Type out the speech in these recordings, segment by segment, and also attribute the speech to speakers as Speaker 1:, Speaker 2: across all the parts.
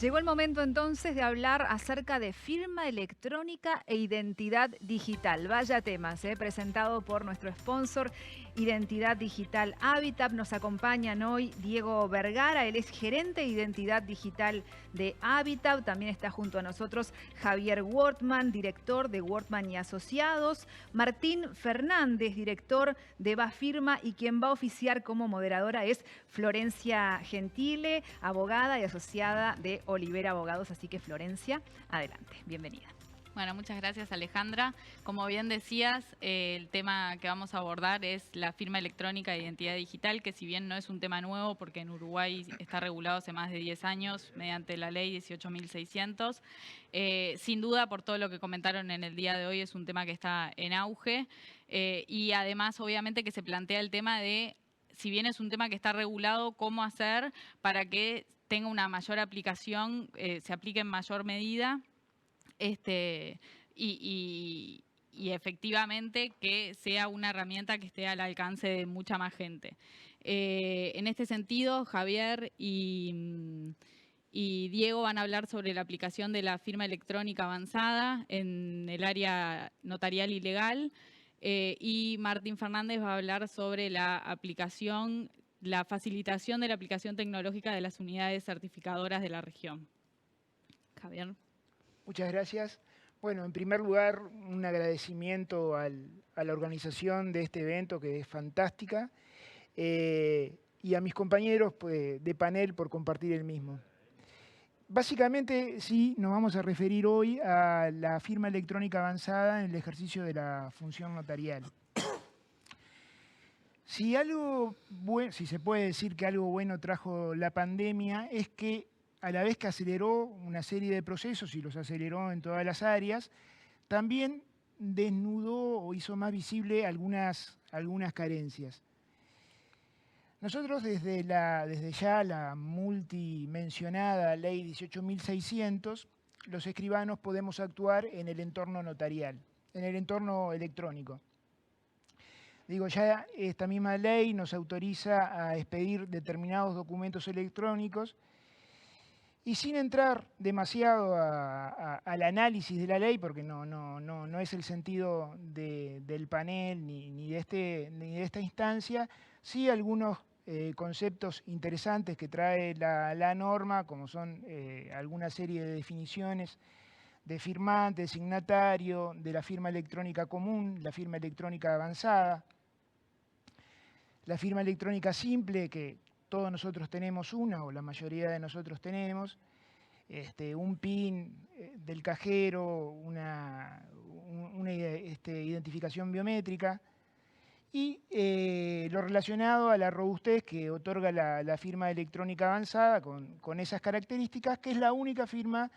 Speaker 1: Llegó el momento entonces de hablar acerca de firma electrónica e identidad digital. Vaya temas, presentado por nuestro sponsor Identidad Digital Habitat. Nos acompañan hoy Diego Vergara, él es gerente de Identidad Digital de Habitat. También está junto a nosotros Javier Wortman, director de Wortman y Asociados. Martín Fernández, director de Bafirma, y quien va a oficiar como moderadora es Florencia Gentile, abogada y asociada de Olivera Abogados. Así que Florencia, adelante, bienvenida.
Speaker 2: Bueno, muchas gracias, Alejandra. Como bien decías, el tema que vamos a abordar es la firma electrónica de identidad digital, que si bien no es un tema nuevo, porque en Uruguay está regulado hace más de 10 años mediante la ley 18.600, sin duda, por todo lo que comentaron en el día de hoy, es un tema que está en auge y además, obviamente, que se plantea el tema de, si bien es un tema que está regulado, cómo hacer para que tenga una mayor aplicación, se aplique en mayor medida. Y efectivamente que sea una herramienta que esté al alcance de mucha más gente. En este sentido, Javier y Diego van a hablar sobre la aplicación de la firma electrónica avanzada en el área notarial y legal. Y Martín Fernández va a hablar sobre la aplicación, la facilitación de la aplicación tecnológica de las unidades certificadoras de la región. Javier.
Speaker 3: Muchas gracias. Bueno, en primer lugar, un agradecimiento a la organización de este evento, que es fantástica, y a mis compañeros pues, de panel por compartir el mismo. Básicamente, sí, nos vamos a referir hoy a la firma electrónica avanzada en el ejercicio de la función notarial. Si se puede decir que algo bueno trajo la pandemia, es que a la vez que aceleró una serie de procesos y los aceleró en todas las áreas, también desnudó o hizo más visible algunas carencias. Nosotros desde ya la multimencionada ley 18.600, los escribanos podemos actuar en el entorno notarial, en el entorno electrónico. Digo, ya esta misma ley nos autoriza a expedir determinados documentos electrónicos. Y sin entrar demasiado al análisis de la ley, porque no es el sentido del panel ni de esta instancia, sí algunos conceptos interesantes que trae la norma, como son alguna serie de definiciones de firmante, de signatario, de la firma electrónica común, la firma electrónica avanzada, la firma electrónica simple, que todos nosotros tenemos una, o la mayoría de nosotros tenemos, un PIN del cajero, una identificación biométrica, y lo relacionado a la robustez que otorga la firma electrónica avanzada con esas características, que es la única firma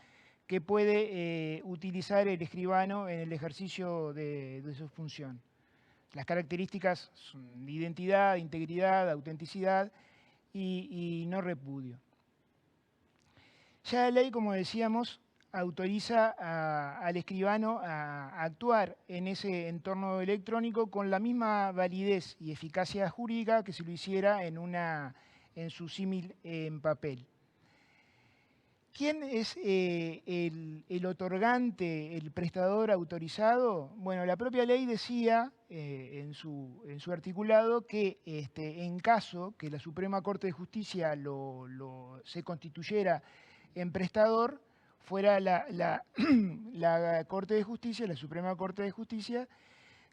Speaker 3: que puede utilizar el escribano en el ejercicio de su función. Las características son de identidad, integridad, autenticidad y no repudio. Ya la ley, como decíamos, autoriza al escribano a actuar en ese entorno electrónico con la misma validez y eficacia jurídica que si lo hiciera en su símil en papel. ¿Quién es el otorgante, el prestador autorizado? Bueno, la propia ley decía en su articulado que en caso que la Suprema Corte de Justicia se constituyera en prestador, fuera la Corte de Justicia, la Suprema Corte de Justicia,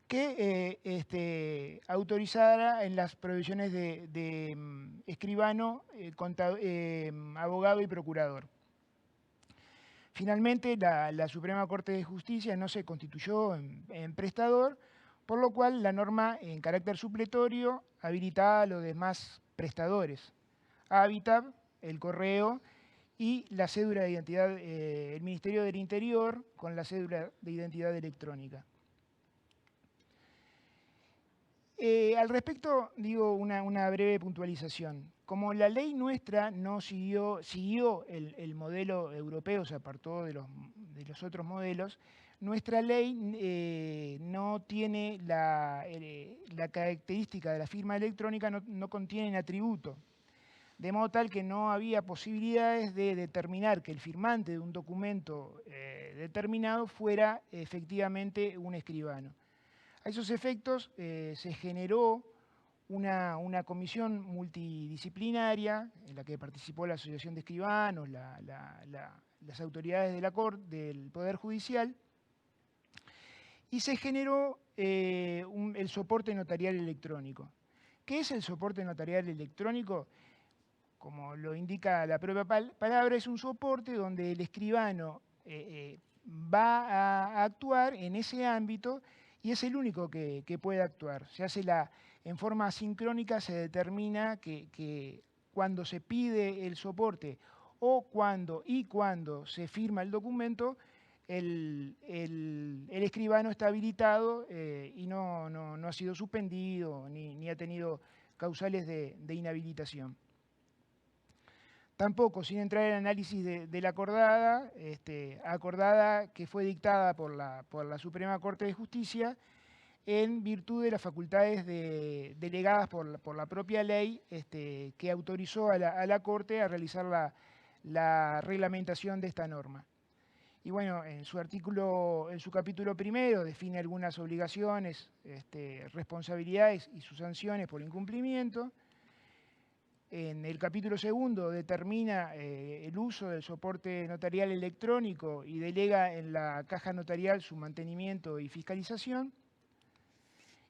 Speaker 3: que autorizara en las provisiones de escribano, abogado y procurador. Finalmente, la Suprema Corte de Justicia no se constituyó en prestador, por lo cual la norma en carácter supletorio habilitaba a los demás prestadores, Habitat, el correo y la cédula de identidad, el Ministerio del Interior con la cédula de identidad electrónica. Al respecto, digo una breve puntualización. Como la ley nuestra no siguió el modelo europeo, se apartó de los otros modelos, nuestra ley no tiene la característica de la firma electrónica, no contiene atributo. de modo tal que no había posibilidades de determinar que el firmante de un documento determinado fuera efectivamente un escribano. A esos efectos se generó una comisión multidisciplinaria en la que participó la Asociación de Escribanos, las autoridades de del Poder Judicial, y se generó el soporte notarial electrónico. ¿Qué es el soporte notarial electrónico? Como lo indica la propia palabra, es un soporte donde el escribano va a actuar en ese ámbito y es el único que puede actuar. Se hace en forma asincrónica, se determina que cuando se pide el soporte o cuando se firma el documento, el escribano está habilitado y no ha sido suspendido ni ha tenido causales de inhabilitación. Tampoco, sin entrar en el análisis de la acordada, acordada que fue dictada por la Suprema Corte de Justicia en virtud de las facultades delegadas por la propia ley que autorizó a la Corte a realizar la reglamentación de esta norma. Y bueno, en su capítulo primero define algunas obligaciones, responsabilidades y sus sanciones por incumplimiento. En el capítulo segundo determina el uso del soporte notarial electrónico y delega en la caja notarial su mantenimiento y fiscalización.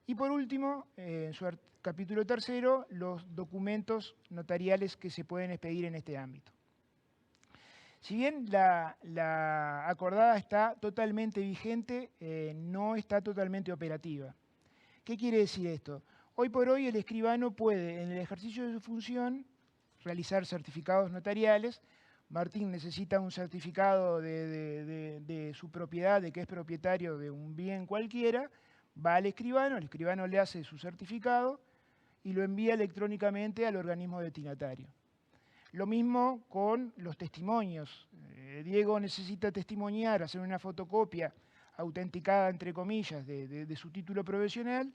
Speaker 3: Y por último, en su capítulo tercero, los documentos notariales que se pueden expedir en este ámbito. Si bien la acordada está totalmente vigente, no está totalmente operativa. ¿Qué quiere decir esto? Hoy por hoy el escribano puede, en el ejercicio de su función, realizar certificados notariales. Martín necesita un certificado de su propiedad, de que es propietario de un bien cualquiera, va al escribano, el escribano le hace su certificado y lo envía electrónicamente al organismo destinatario. Lo mismo con los testimonios. Diego necesita testimoniar, hacer una fotocopia autenticada, entre comillas, de su título profesional,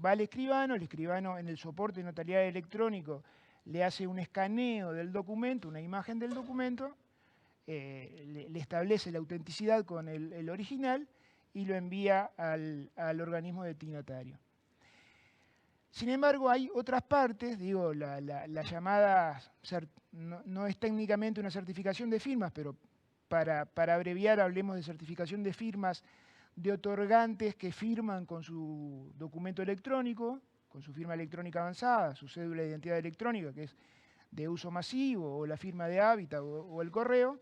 Speaker 3: va al escribano, el escribano en el soporte notarial electrónico le hace un escaneo del documento, una imagen del documento, le establece la autenticidad con el original y lo envía al organismo destinatario. Sin embargo, hay otras partes, digo, la llamada, no es técnicamente una certificación de firmas, pero para abreviar hablemos de certificación de firmas de otorgantes que firman con su documento electrónico, con su firma electrónica avanzada, su cédula de identidad electrónica, que es de uso masivo, o la firma de hábitat o el correo.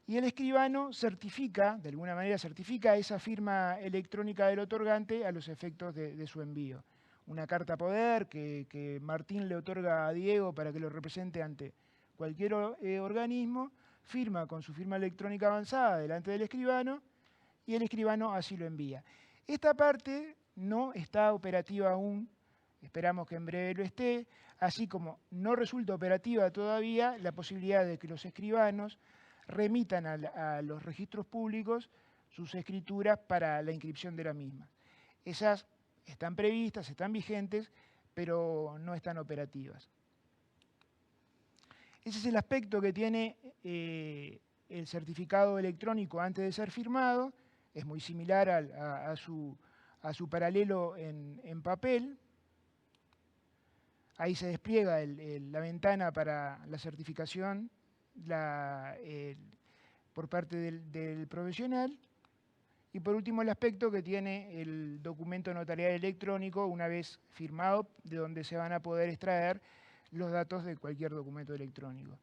Speaker 3: Y el escribano certifica, de alguna manera certifica esa firma electrónica del otorgante a los efectos de su envío. Una carta poder que Martín le otorga a Diego para que lo represente ante cualquier organismo, firma con su firma electrónica avanzada delante del escribano y el escribano así lo envía. Esta parte no está operativa aún, esperamos que en breve lo esté, así como no resulta operativa todavía la posibilidad de que los escribanos remitan a los registros públicos sus escrituras para la inscripción de la misma. Esas están previstas, están vigentes, pero no están operativas. Ese es el aspecto que tiene el certificado electrónico antes de ser firmado. Es muy similar a su paralelo en papel. Ahí se despliega la ventana para la certificación por parte del profesional. Y por último, el aspecto que tiene el documento notarial electrónico, una vez firmado, de donde se van a poder extraer los datos de cualquier documento electrónico.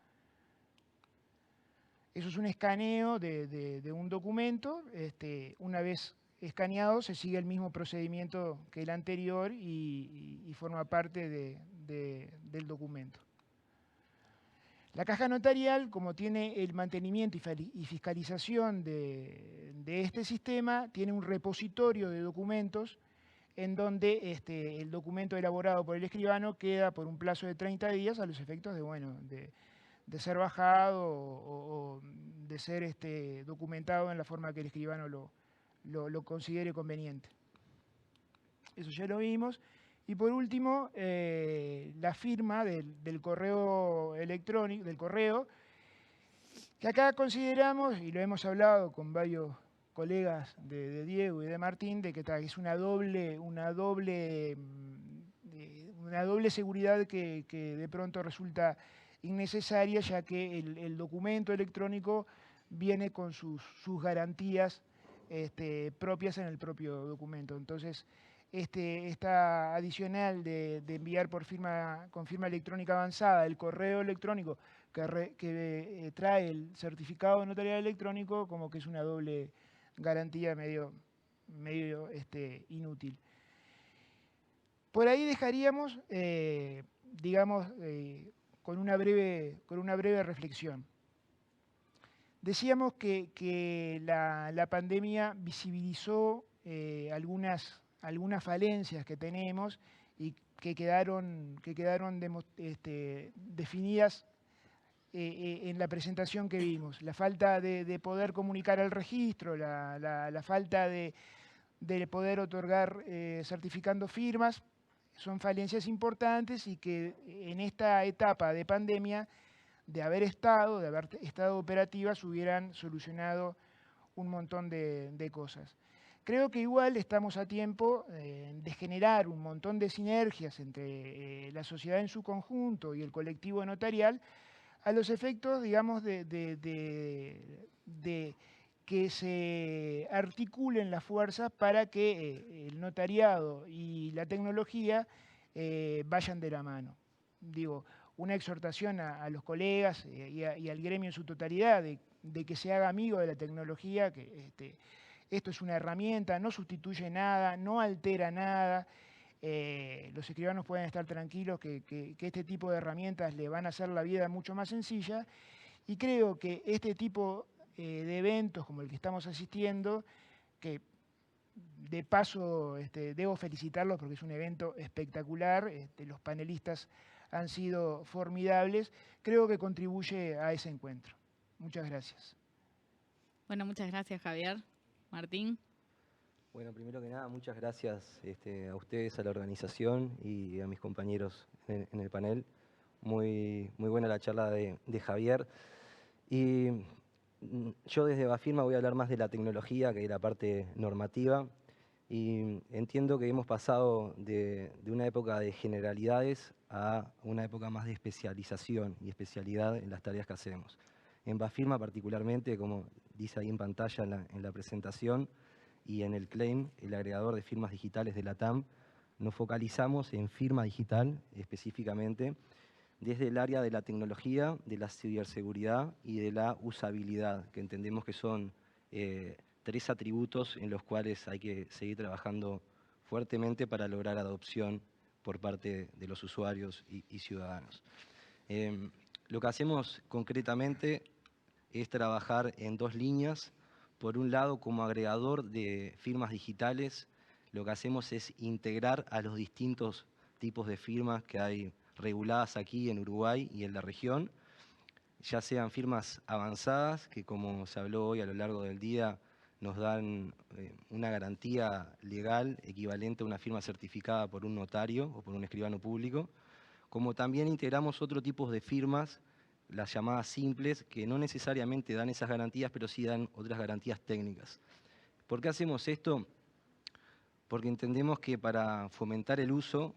Speaker 3: Eso es un escaneo de un documento. Una vez escaneado, se sigue el mismo procedimiento que el anterior y forma parte del documento. La caja notarial, como tiene el mantenimiento y fiscalización de este sistema, tiene un repositorio de documentos en donde el documento elaborado por el escribano queda por un plazo de 30 días a los efectos de ser bajado o de ser documentado en la forma que el escribano lo considere conveniente. Eso ya lo vimos. Y por último, la firma del correo electrónico, del correo, que acá consideramos, y lo hemos hablado con varios colegas de Diego y de Martín, de que es una doble seguridad que de pronto resulta innecesaria, ya que el documento electrónico viene con sus garantías propias en el propio documento. Entonces, esta adicional de enviar con firma electrónica avanzada el correo electrónico que trae el certificado notarial electrónico, como que es una doble garantía medio inútil. Por ahí dejaríamos, digamos, con una breve reflexión. Decíamos que la pandemia visibilizó algunas falencias que tenemos y que quedaron definidas en la presentación que vimos. La falta de poder comunicar al registro, la falta de poder otorgar certificando firmas, son falencias importantes y que en esta etapa de pandemia, de haber estado operativas, hubieran solucionado un montón de cosas. Creo que igual estamos a tiempo de generar un montón de sinergias entre la sociedad en su conjunto y el colectivo notarial, a los efectos, digamos, de que se articulen las fuerzas para que el notariado y la tecnología vayan de la mano. Digo, una exhortación a los colegas y al gremio en su totalidad de que se haga amigo de la tecnología, que esto es una herramienta, no sustituye nada, no altera nada. Los escribanos pueden estar tranquilos que este tipo de herramientas le van a hacer la vida mucho más sencilla, y creo que este tipo de eventos como el que estamos asistiendo, que de paso debo felicitarlos porque es un evento espectacular, los panelistas han sido formidables, creo que contribuye a ese encuentro. Muchas gracias.
Speaker 2: Bueno, muchas gracias, Javier. Martín.
Speaker 4: Bueno, primero que nada, muchas gracias a ustedes, a la organización y a mis compañeros en el panel. Muy buena la charla de Javier. Y yo desde Bafirma voy a hablar más de la tecnología que de la parte normativa. Y entiendo que hemos pasado de una época de generalidades a una época más de especialización y especialidad en las tareas que hacemos. En Bafirma particularmente, como dice ahí en pantalla en la presentación, y en el claim, el agregador de firmas digitales de la TAM, nos focalizamos en firma digital específicamente desde el área de la tecnología, de la ciberseguridad y de la usabilidad, que entendemos que son tres atributos en los cuales hay que seguir trabajando fuertemente para lograr adopción por parte de los usuarios y ciudadanos. Lo que hacemos concretamente es trabajar en dos líneas. Por un lado, como agregador de firmas digitales, lo que hacemos es integrar a los distintos tipos de firmas que hay reguladas aquí en Uruguay y en la región, ya sean firmas avanzadas, que como se habló hoy a lo largo del día, nos dan una garantía legal equivalente a una firma certificada por un notario o por un escribano público, como también integramos otro tipo de firmas, las llamadas simples, que no necesariamente dan esas garantías, pero sí dan otras garantías técnicas. ¿Por qué hacemos esto? Porque entendemos que para fomentar el uso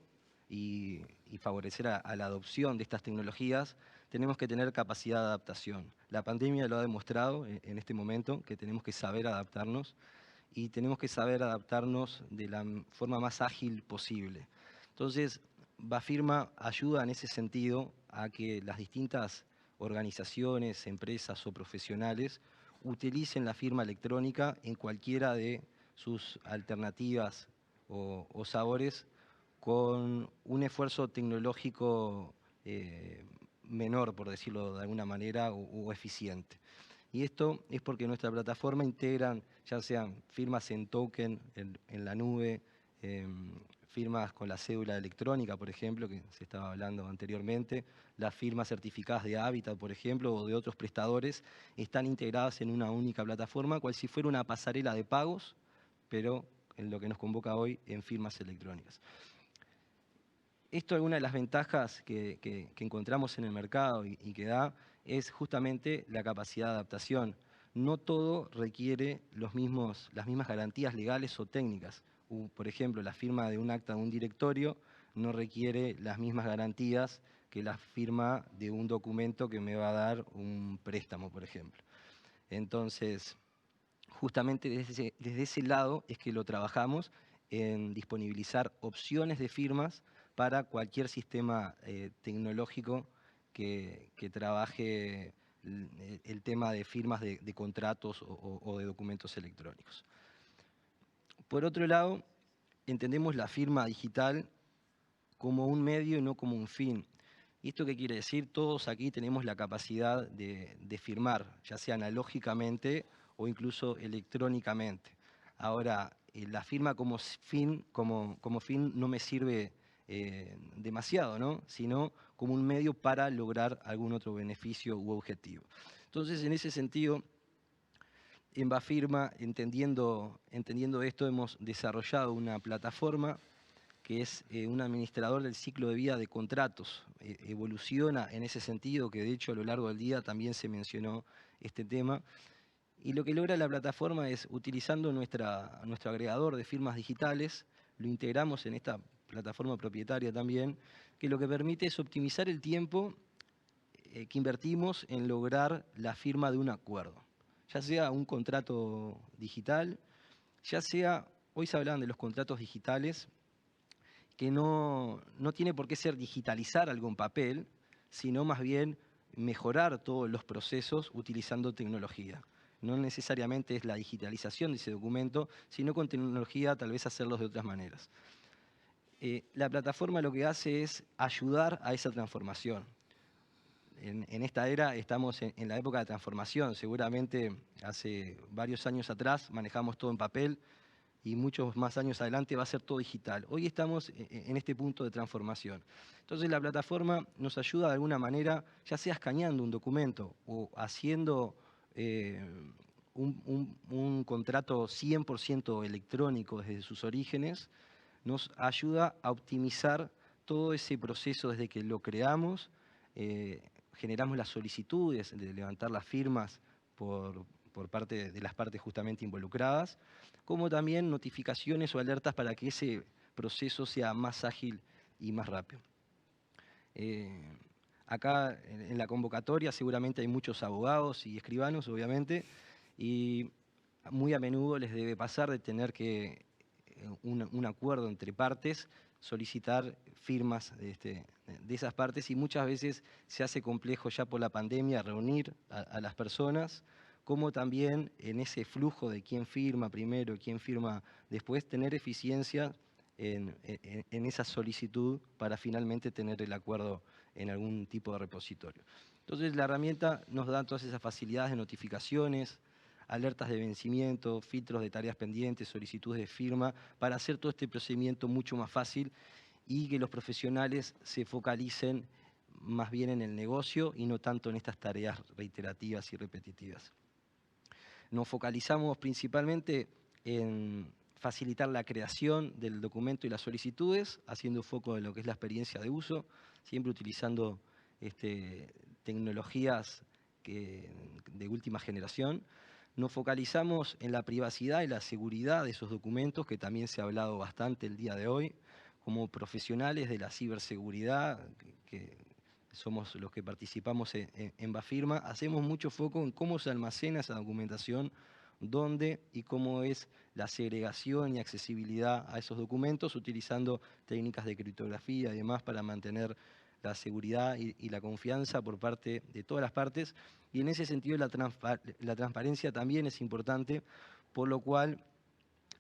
Speaker 4: y favorecer a la adopción de estas tecnologías, tenemos que tener capacidad de adaptación. La pandemia lo ha demostrado en este momento, que tenemos que saber adaptarnos, y tenemos que saber adaptarnos de la forma más ágil posible. Entonces, Bafirma ayuda en ese sentido a que las distintas organizaciones, empresas o profesionales utilicen la firma electrónica en cualquiera de sus alternativas o sabores, con un esfuerzo tecnológico menor, por decirlo de alguna manera, o eficiente. Y esto es porque nuestra plataforma integran ya sean firmas en token, en la nube, firmas con la cédula electrónica, por ejemplo, que se estaba hablando anteriormente, las firmas certificadas de Hábitat, por ejemplo, o de otros prestadores, están integradas en una única plataforma, cual si fuera una pasarela de pagos, pero en lo que nos convoca hoy en firmas electrónicas. Esto, alguna de las ventajas que encontramos en el mercado y que da, es justamente la capacidad de adaptación. No todo requiere las mismas garantías legales o técnicas. Por ejemplo, la firma de un acta de un directorio no requiere las mismas garantías que la firma de un documento que me va a dar un préstamo, por ejemplo. Entonces, justamente desde ese lado es que lo trabajamos en disponibilizar opciones de firmas para cualquier sistema tecnológico que trabaje el tema de firmas de contratos o de documentos electrónicos. Por otro lado, entendemos la firma digital como un medio y no como un fin. ¿Y esto qué quiere decir? Todos aquí tenemos la capacidad de firmar, ya sea analógicamente o incluso electrónicamente. Ahora, la firma como fin no me sirve demasiado, ¿no? Sino como un medio para lograr algún otro beneficio u objetivo. Entonces, en ese sentido, en Bafirma, entendiendo esto, hemos desarrollado una plataforma que es un administrador del ciclo de vida de contratos. Evoluciona en ese sentido, que de hecho a lo largo del día también se mencionó este tema. Y lo que logra la plataforma es, utilizando nuestro agregador de firmas digitales, lo integramos en esta plataforma propietaria también, que lo que permite es optimizar el tiempo que invertimos en lograr la firma de un acuerdo. Ya sea un contrato digital, ya sea, hoy se hablan de los contratos digitales, que no tiene por qué ser digitalizar algo en papel, sino más bien mejorar todos los procesos utilizando tecnología. No necesariamente es la digitalización de ese documento, sino con tecnología tal vez hacerlos de otras maneras. La plataforma lo que hace es ayudar a esa transformación. En esta era estamos en la época de transformación. Seguramente hace varios años atrás manejamos todo en papel, y muchos más años adelante va a ser todo digital. Hoy estamos en este punto de transformación. Entonces la plataforma nos ayuda de alguna manera, ya sea escaneando un documento o haciendo un contrato 100% electrónico desde sus orígenes, nos ayuda a optimizar todo ese proceso desde que lo creamos, generamos las solicitudes de levantar las firmas por parte de las partes justamente involucradas, como también notificaciones o alertas para que ese proceso sea más ágil y más rápido. Acá en la convocatoria seguramente hay muchos abogados y escribanos, obviamente, y muy a menudo les debe pasar de tener que, un acuerdo entre partes, solicitar firmas de esas partes, y muchas veces se hace complejo ya por la pandemia reunir a las personas, como también en ese flujo de quién firma primero y quién firma después, tener eficiencia en esa solicitud para finalmente tener el acuerdo en algún tipo de repositorio. Entonces la herramienta nos da todas esas facilidades de notificaciones, alertas de vencimiento, filtros de tareas pendientes, solicitudes de firma, para hacer todo este procedimiento mucho más fácil y que los profesionales se focalicen más bien en el negocio y no tanto en estas tareas reiterativas y repetitivas. Nos focalizamos principalmente en facilitar la creación del documento y las solicitudes, haciendo foco en lo que es la experiencia de uso, siempre utilizando tecnologías de última generación. Nos focalizamos en la privacidad y la seguridad de esos documentos, que también se ha hablado bastante el día de hoy, como profesionales de la ciberseguridad, que somos los que participamos en Bafirma, hacemos mucho foco en cómo se almacena esa documentación, dónde y cómo es la segregación y accesibilidad a esos documentos, utilizando técnicas de criptografía y demás para mantener la seguridad y la confianza por parte de todas las partes. Y en ese sentido la transparencia también es importante, por lo cual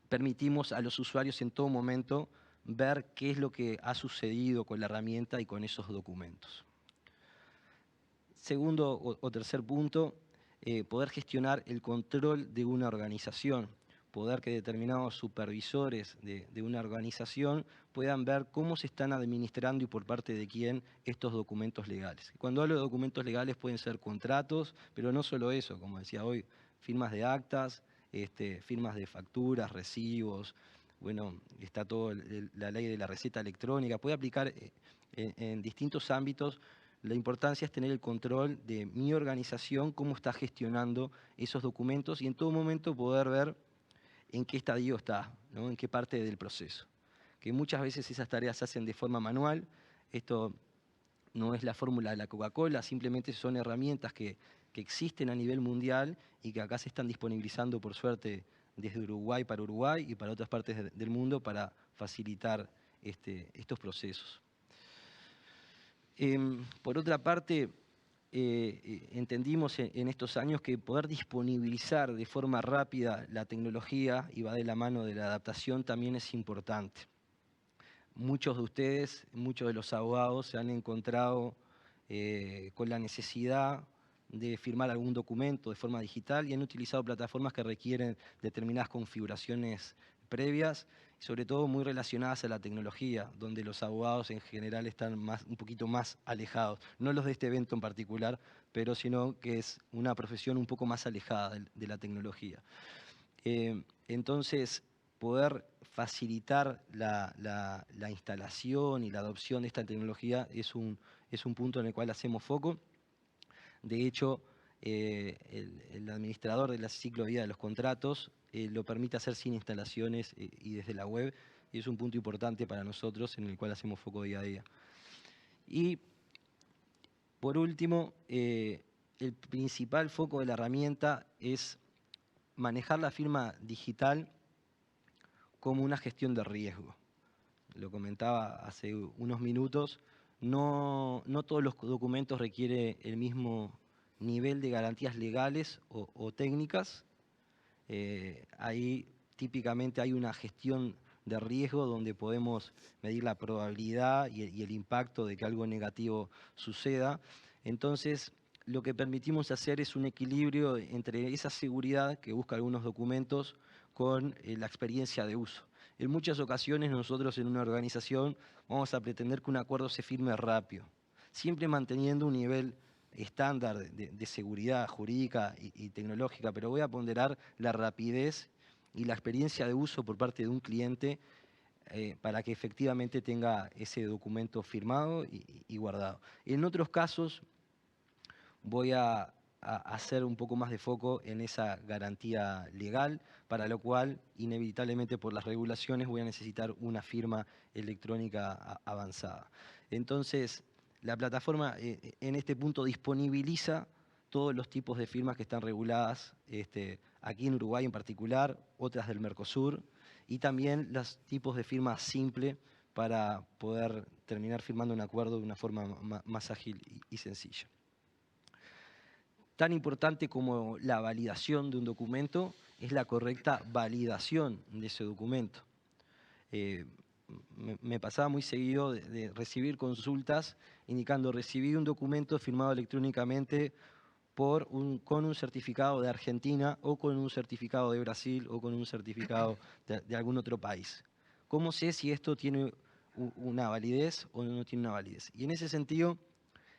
Speaker 4: permitimos a los usuarios en todo momento ver qué es lo que ha sucedido con la herramienta y con esos documentos. Segundo o tercer punto, poder gestionar el control de una organización, poder que determinados supervisores de una organización puedan ver cómo se están administrando y por parte de quién estos documentos legales. Cuando hablo de documentos legales pueden ser contratos, pero no solo eso, como decía hoy, firmas de actas, firmas de facturas, recibos, bueno, está toda la ley de la receta electrónica, puede aplicar en distintos ámbitos. La importancia es tener el control de mi organización, cómo está gestionando esos documentos y en todo momento poder ver en qué estadio está, ¿no? En qué parte del proceso. Que muchas veces esas tareas se hacen de forma manual. Esto no es la fórmula de la Coca-Cola, simplemente son herramientas que existen a nivel mundial y que acá se están disponibilizando, por suerte, desde Uruguay y para otras partes del mundo para facilitar estos procesos. Por otra parte, entendimos en estos años que poder disponibilizar de forma rápida la tecnología y va de la mano de la adaptación también es importante. Muchos de ustedes, muchos de los abogados se han encontrado con la necesidad de firmar algún documento de forma digital y han utilizado plataformas que requieren determinadas configuraciones previas, sobre todo muy relacionadas a la tecnología, donde los abogados en general están un poquito más alejados. No los de este evento en particular, pero sino que es una profesión un poco más alejada de la tecnología. Entonces, poder facilitar la instalación y la adopción de esta tecnología es un punto en el cual hacemos foco. De hecho, el administrador del ciclo de vida de los contratos lo permite hacer sin instalaciones y desde la web, y es un punto importante para nosotros en el cual hacemos foco día a día. Y, por último, el principal foco de la herramienta es manejar la firma digital como una gestión de riesgo. Lo comentaba hace unos minutos, no todos los documentos requieren el mismo nivel de garantías legales o técnicas. Ahí típicamente hay una gestión de riesgo donde podemos medir la probabilidad y el impacto de que algo negativo suceda. Entonces, lo que permitimos hacer es un equilibrio entre esa seguridad que busca algunos documentos con la experiencia de uso. En muchas ocasiones nosotros en una organización vamos a pretender que un acuerdo se firme rápido, siempre manteniendo un nivel estándar de seguridad jurídica y tecnológica, pero voy a ponderar la rapidez y la experiencia de uso por parte de un cliente para que efectivamente tenga ese documento firmado y guardado. En otros casos voy a hacer un poco más de foco en esa garantía legal, para lo cual, inevitablemente por las regulaciones, voy a necesitar una firma electrónica avanzada. Entonces, la plataforma en este punto disponibiliza todos los tipos de firmas que están reguladas aquí en Uruguay en particular, otras del Mercosur, y también los tipos de firma simple para poder terminar firmando un acuerdo de una forma más ágil y sencilla. Tan importante como la validación de un documento es la correcta validación de ese documento. Me pasaba muy seguido de recibir consultas indicando recibí un documento firmado electrónicamente con un certificado de Argentina o con un certificado de Brasil o con un certificado de algún otro país. ¿Cómo sé si esto tiene una validez o no tiene una validez? Y en ese sentido,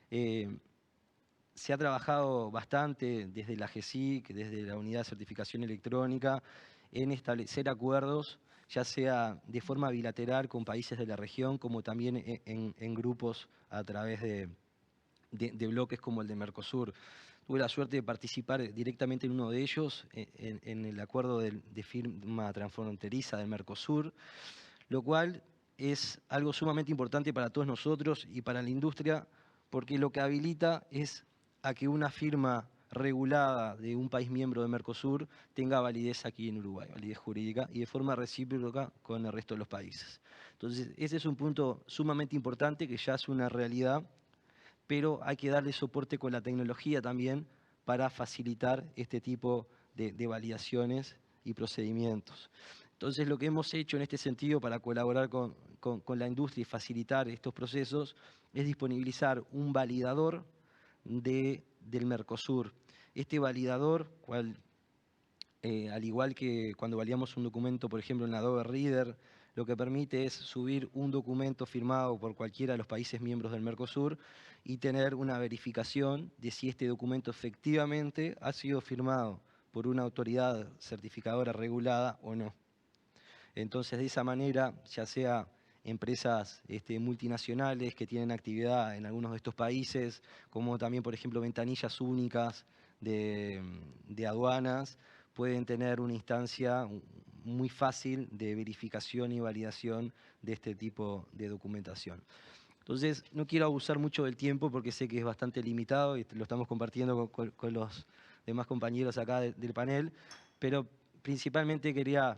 Speaker 4: se ha trabajado bastante desde la GESIC, desde la Unidad de Certificación Electrónica, en establecer acuerdos, ya sea de forma bilateral con países de la región, como también en grupos a través de bloques como el de Mercosur. Tuve la suerte de participar directamente en uno de ellos, en el acuerdo de firma transfronteriza del Mercosur, lo cual es algo sumamente importante para todos nosotros y para la industria, porque lo que habilita es a que una firma regulada de un país miembro de Mercosur tenga validez aquí en Uruguay, validez jurídica, y de forma recíproca con el resto de los países. Entonces, ese es un punto sumamente importante que ya es una realidad, pero hay que darle soporte con la tecnología también para facilitar este tipo de validaciones y procedimientos. Entonces, lo que hemos hecho en este sentido para colaborar con la industria y facilitar estos procesos es disponibilizar un validador del Mercosur. Este validador, al igual que cuando validamos un documento, por ejemplo, en Adobe Reader, lo que permite es subir un documento firmado por cualquiera de los países miembros del Mercosur y tener una verificación de si este documento efectivamente ha sido firmado por una autoridad certificadora regulada o no. Entonces, de esa manera, ya sea empresas multinacionales que tienen actividad en algunos de estos países, como también, por ejemplo, ventanillas únicas de aduanas, pueden tener una instancia muy fácil de verificación y validación de este tipo de documentación. Entonces, no quiero abusar mucho del tiempo porque sé que es bastante limitado y lo estamos compartiendo con los demás compañeros acá del panel, pero principalmente quería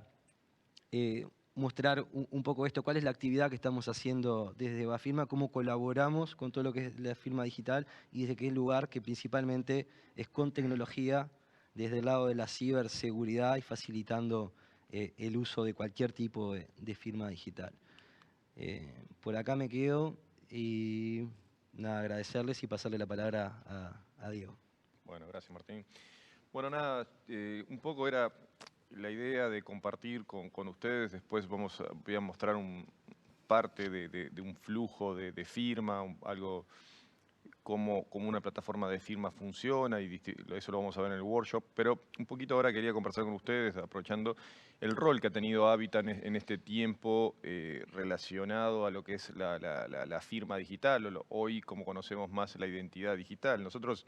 Speaker 4: mostrar un poco esto, cuál es la actividad que estamos haciendo desde Bafirma, cómo colaboramos con todo lo que es la firma digital y desde qué lugar, que principalmente es con tecnología, desde el lado de la ciberseguridad y facilitando el uso de cualquier tipo de firma digital. Por acá me quedo y nada, agradecerles y pasarle la palabra a Diego.
Speaker 5: Bueno, gracias Martín. Bueno, nada, un poco era la idea de compartir con ustedes. Después voy a mostrar parte de un flujo de firma, algo cómo una plataforma de firma funciona, y eso lo vamos a ver en el workshop. Pero un poquito ahora quería conversar con ustedes, aprovechando el rol que ha tenido Habitat en este tiempo relacionado a lo que es la firma digital, hoy como conocemos más la identidad digital. Nosotros,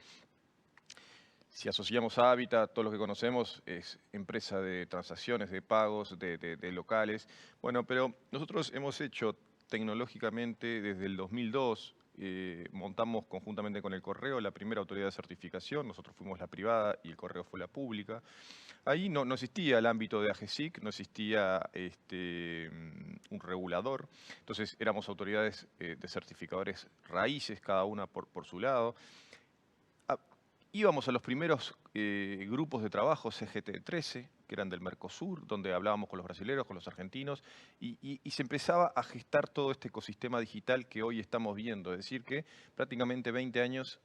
Speaker 5: si asociamos a Habitat, todo lo que conocemos es empresa de transacciones, de pagos, de locales. Bueno, pero nosotros hemos hecho tecnológicamente desde el 2002, montamos conjuntamente con el Correo la primera autoridad de certificación. Nosotros fuimos la privada y el Correo fue la pública. Ahí no existía el ámbito de AGESIC, no existía un regulador. Entonces éramos autoridades de certificadores raíces, cada una por su lado. Íbamos a los primeros grupos de trabajo CGT13, que eran del Mercosur, donde hablábamos con los brasileños, con los argentinos, y se empezaba a gestar todo este ecosistema digital que hoy estamos viendo. Es decir, que prácticamente 20 años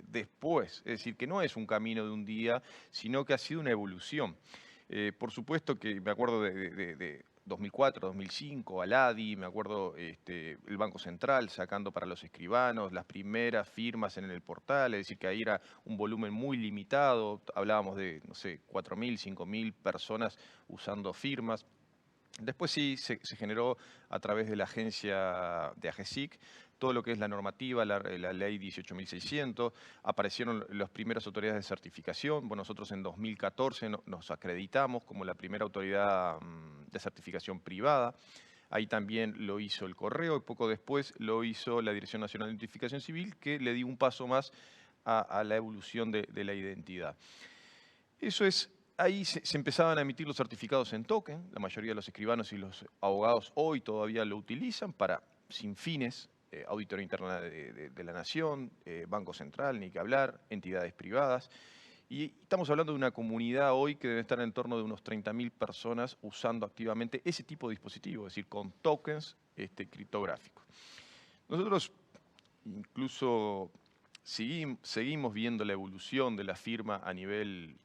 Speaker 5: después, es decir, que no es un camino de un día, sino que ha sido una evolución. Por supuesto que me acuerdo de 2004, 2005, Aladi, me acuerdo el Banco Central sacando para los escribanos las primeras firmas en el portal, es decir, que ahí era un volumen muy limitado, hablábamos de, no sé, 4.000, 5.000 personas usando firmas. Después sí se generó a través de la agencia de AGESIC todo lo que es la normativa, la ley 18.600, aparecieron las primeras autoridades de certificación. Bueno, nosotros en 2014 nos acreditamos como la primera autoridad de certificación privada. Ahí también lo hizo el Correo y poco después lo hizo la Dirección Nacional de Identificación Civil, que le dio un paso más a la evolución de la identidad. Eso es. Ahí se empezaban a emitir los certificados en token. La mayoría de los escribanos y los abogados hoy todavía lo utilizan sin fines. Auditoría Interna de la Nación, Banco Central, ni que hablar, entidades privadas. Y estamos hablando de una comunidad hoy que debe estar en torno de unos 30.000 personas usando activamente ese tipo de dispositivos, es decir, con tokens criptográficos. Nosotros incluso seguimos viendo la evolución de la firma a nivel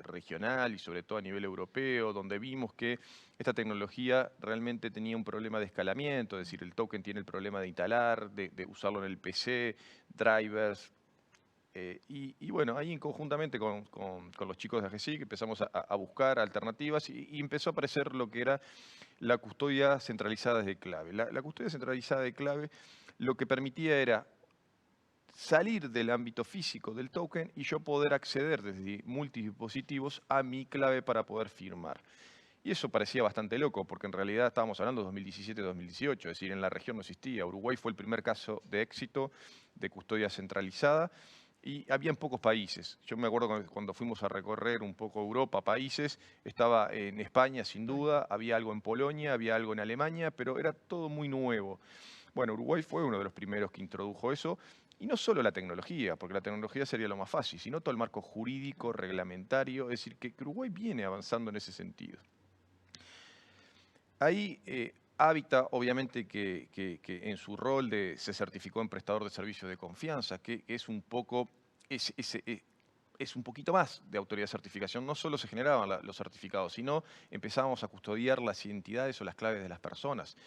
Speaker 5: regional y sobre todo a nivel europeo, donde vimos que esta tecnología realmente tenía un problema de escalamiento, es decir, el token tiene el problema de instalar, de usarlo en el PC, drivers. Y bueno, ahí conjuntamente con los chicos de AGESIC empezamos a buscar alternativas y empezó a aparecer lo que era la custodia centralizada de clave. La custodia centralizada de clave lo que permitía era salir del ámbito físico del token y yo poder acceder desde multidispositivos a mi clave para poder firmar. Y eso parecía bastante loco, porque en realidad estábamos hablando de 2017-2018, es decir, en la región no existía. Uruguay fue el primer caso de éxito de custodia centralizada y había en pocos países. Yo me acuerdo cuando fuimos a recorrer un poco Europa, países, estaba en España sin duda, había algo en Polonia, había algo en Alemania, pero era todo muy nuevo. Bueno, Uruguay fue uno de los primeros que introdujo eso. Y no solo la tecnología, porque la tecnología sería lo más fácil, sino todo el marco jurídico, reglamentario, es decir, que Uruguay viene avanzando en ese sentido. Ahí Habitat, obviamente, que en su rol se certificó en prestador de servicios de confianza, que es un poco, es un poquito más de autoridad de certificación. No solo se generaban los certificados, sino empezábamos a custodiar las identidades o las claves de las personas.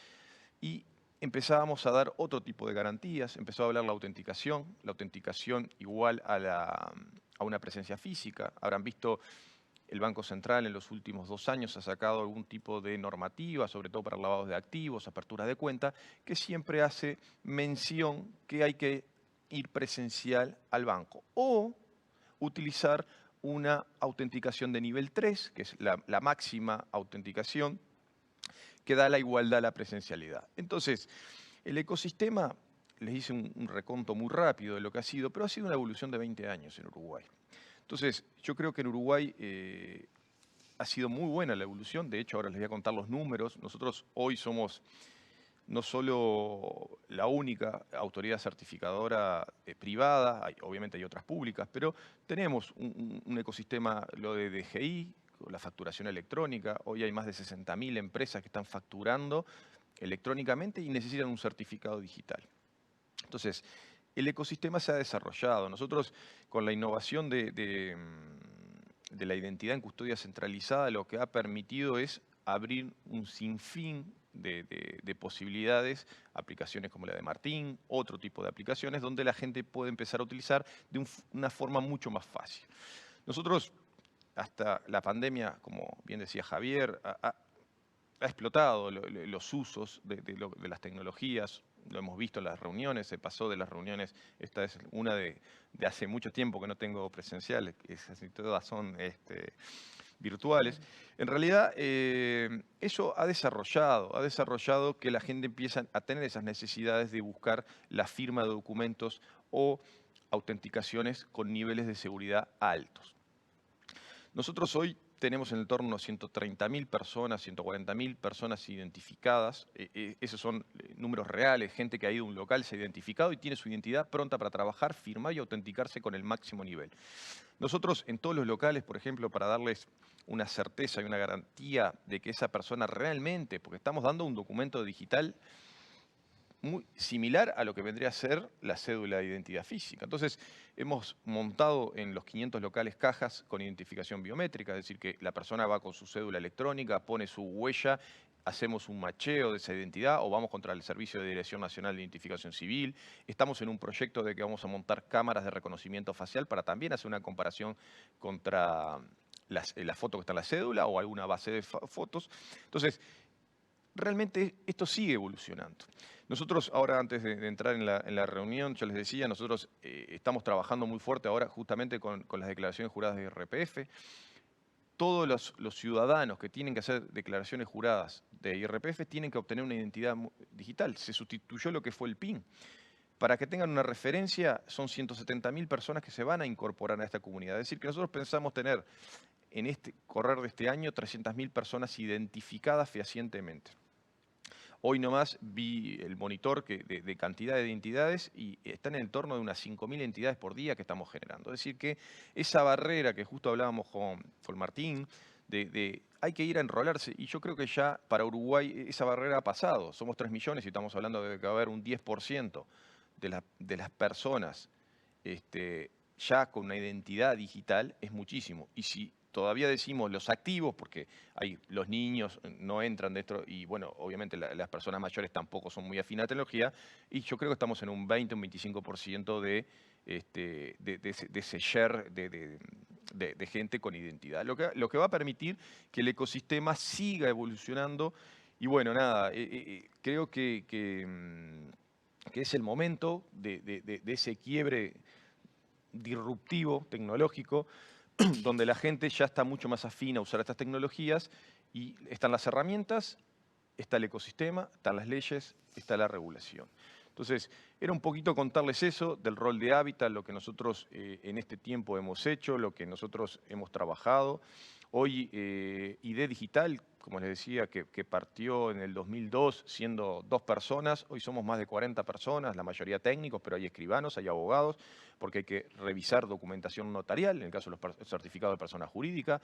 Speaker 5: Y empezábamos a dar otro tipo de garantías, empezó a hablar la autenticación igual a una presencia física. Habrán visto el Banco Central en los últimos 2 años ha sacado algún tipo de normativa, sobre todo para lavados de activos, aperturas de cuenta, que siempre hace mención que hay que ir presencial al banco o utilizar una autenticación de nivel 3, que es la máxima autenticación que da la igualdad a la presencialidad. Entonces, el ecosistema, les hice un reconto muy rápido de lo que ha sido, pero ha sido una evolución de 20 años en Uruguay. Entonces, yo creo que en Uruguay ha sido muy buena la evolución. De hecho, ahora les voy a contar los números. Nosotros hoy somos no solo la única autoridad certificadora privada, obviamente hay otras públicas, pero tenemos un ecosistema, lo de DGI, la facturación electrónica. Hoy hay más de 60.000 empresas que están facturando electrónicamente y necesitan un certificado digital. Entonces, el ecosistema se ha desarrollado. Nosotros, con la innovación de la identidad en custodia centralizada, lo que ha permitido es abrir un sinfín de posibilidades, aplicaciones como la de Martín, otro tipo de aplicaciones, donde la gente puede empezar a utilizar de una forma mucho más fácil. Nosotros, hasta la pandemia, como bien decía Javier, ha explotado los usos de las tecnologías. Lo hemos visto en las reuniones, se pasó de las reuniones, esta es una de hace mucho tiempo que no tengo presenciales, casi todas son virtuales. En realidad, eso ha desarrollado que la gente empieza a tener esas necesidades de buscar la firma de documentos o autenticaciones con niveles de seguridad altos. Nosotros hoy tenemos en el torno a 130.000 personas, 140.000 personas identificadas. Esos son números reales, gente que ha ido a un local, se ha identificado y tiene su identidad pronta para trabajar, firmar y autenticarse con el máximo nivel. Nosotros en todos los locales, por ejemplo, para darles una certeza y una garantía de que esa persona realmente, porque estamos dando un documento digital muy similar a lo que vendría a ser la cédula de identidad física. Entonces, hemos montado en los 500 locales cajas con identificación biométrica, es decir, que la persona va con su cédula electrónica, pone su huella, hacemos un macheo de esa identidad o vamos contra el Servicio de Dirección Nacional de Identificación Civil. Estamos en un proyecto de que vamos a montar cámaras de reconocimiento facial para también hacer una comparación contra la foto que está en la cédula o alguna base de fotos. Entonces, realmente esto sigue evolucionando. Nosotros ahora, antes de entrar en la reunión, yo les decía, nosotros estamos trabajando muy fuerte ahora justamente con las declaraciones juradas de IRPF. Todos los ciudadanos que tienen que hacer declaraciones juradas de IRPF tienen que obtener una identidad digital. Se sustituyó lo que fue el PIN. Para que tengan una referencia, son 170.000 personas que se van a incorporar a esta comunidad. Es decir, que nosotros pensamos tener en este correr de este año 300.000 personas identificadas fehacientemente. Hoy nomás vi el monitor de cantidad de identidades y están en el torno de unas 5.000 entidades por día que estamos generando. Es decir, que esa barrera que justo hablábamos con Martín, hay que ir a enrolarse, y yo creo que ya para Uruguay esa barrera ha pasado. Somos 3 millones y estamos hablando de que va a haber un 10% de las personas ya con una identidad digital, es muchísimo. Y si todavía decimos los activos, porque los niños no entran dentro, y bueno, obviamente las personas mayores tampoco son muy afines a la tecnología, y yo creo que estamos en un 20, un 25% de ese share de gente con identidad. Lo que va a permitir que el ecosistema siga evolucionando, y bueno, nada, creo que es el momento de ese quiebre disruptivo, tecnológico, donde la gente ya está mucho más afín a usar estas tecnologías y están las herramientas, está el ecosistema, están las leyes, está la regulación. Entonces, era un poquito contarles eso del rol de Hábitat, lo que nosotros en este tiempo hemos hecho, lo que nosotros hemos trabajado. Hoy ID Digital, como les decía, que partió en el 2002 siendo 2 personas, hoy somos más de 40 personas, la mayoría técnicos, pero hay escribanos, hay abogados, porque hay que revisar documentación notarial, en el caso de los certificados de persona jurídica,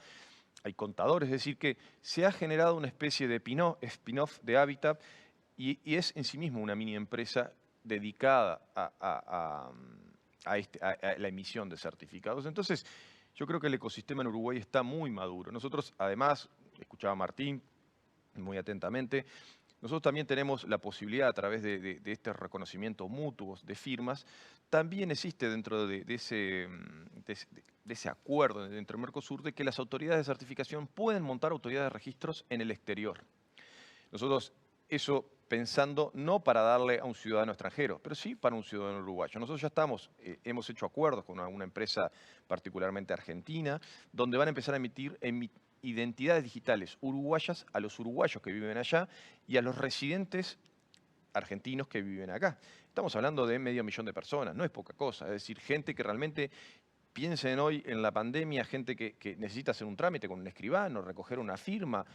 Speaker 5: hay contadores, es decir, que se ha generado una especie de spin-off de Hábitat y es en sí mismo una mini empresa dedicada a la emisión de certificados. Entonces, yo creo que el ecosistema en Uruguay está muy maduro. Nosotros, además, escuchaba a Martín muy atentamente, Nosotros también tenemos la posibilidad, a través de este reconocimiento mutuo de firmas, también existe dentro de ese acuerdo dentro del Mercosur, de que las autoridades de certificación pueden montar autoridades de registros en el exterior. Nosotros, eso pensando no para darle a un ciudadano extranjero, pero sí para un ciudadano uruguayo. Nosotros ya hemos hecho acuerdos con una empresa particularmente argentina, donde van a empezar a emitir identidades digitales uruguayas a los uruguayos que viven allá y a los residentes argentinos que viven acá. Estamos hablando de 500.000 de personas, no es poca cosa. Es decir, gente que realmente, piensen hoy en la pandemia, gente que necesita hacer un trámite con un escribano, recoger una firma.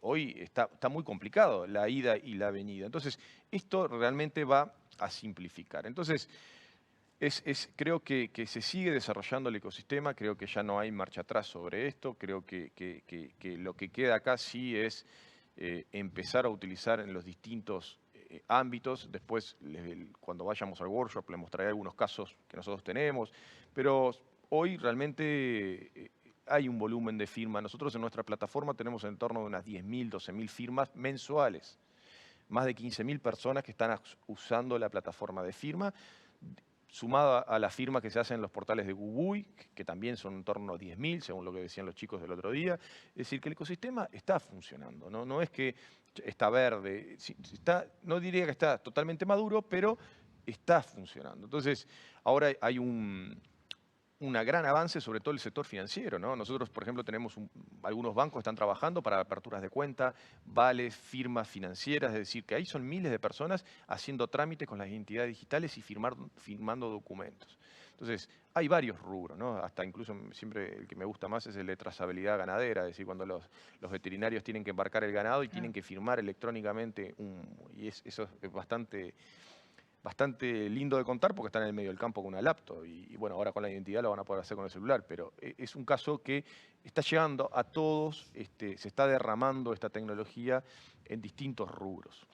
Speaker 5: Hoy está muy complicado la ida y la venida. Entonces, esto realmente va a simplificar. Entonces, creo que se sigue desarrollando el ecosistema, creo que ya no hay marcha atrás sobre esto, creo que lo que queda acá sí es empezar a utilizar en los distintos ámbitos. Después, cuando vayamos al workshop, les mostraré algunos casos que nosotros tenemos, pero hoy realmente hay un volumen de firmas. Nosotros en nuestra plataforma tenemos en torno de unas 10.000, 12.000 firmas mensuales. Más de 15.000 personas que están usando la plataforma de firma, sumada a las firmas que se hacen en los portales de Gubuy, que también son en torno a 10.000, según lo que decían los chicos del otro día. Es decir, que el ecosistema está funcionando, no es que está verde, no diría que está totalmente maduro, pero está funcionando. Entonces, ahora hay un gran avance, sobre todo el sector financiero, ¿no? Nosotros, por ejemplo, tenemos algunos bancos que están trabajando para aperturas de cuenta, vales, firmas financieras, es decir, que ahí son miles de personas haciendo trámites con las identidades digitales y firmando documentos. Entonces, hay varios rubros, ¿no? Hasta incluso siempre el que me gusta más es el de trazabilidad ganadera, es decir, cuando los veterinarios tienen que embarcar el ganado y tienen que firmar electrónicamente, eso es bastante lindo de contar porque están en el medio del campo con una laptop y bueno, ahora con la identidad lo van a poder hacer con el celular, pero es un caso que está llegando a todos, se está derramando esta tecnología en distintos rubros.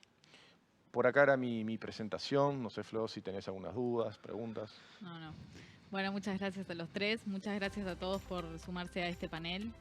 Speaker 5: Por acá era mi presentación, no sé, Flo, si tenés algunas dudas, preguntas.
Speaker 2: No. Bueno, muchas gracias a los tres, muchas gracias a todos por sumarse a este panel.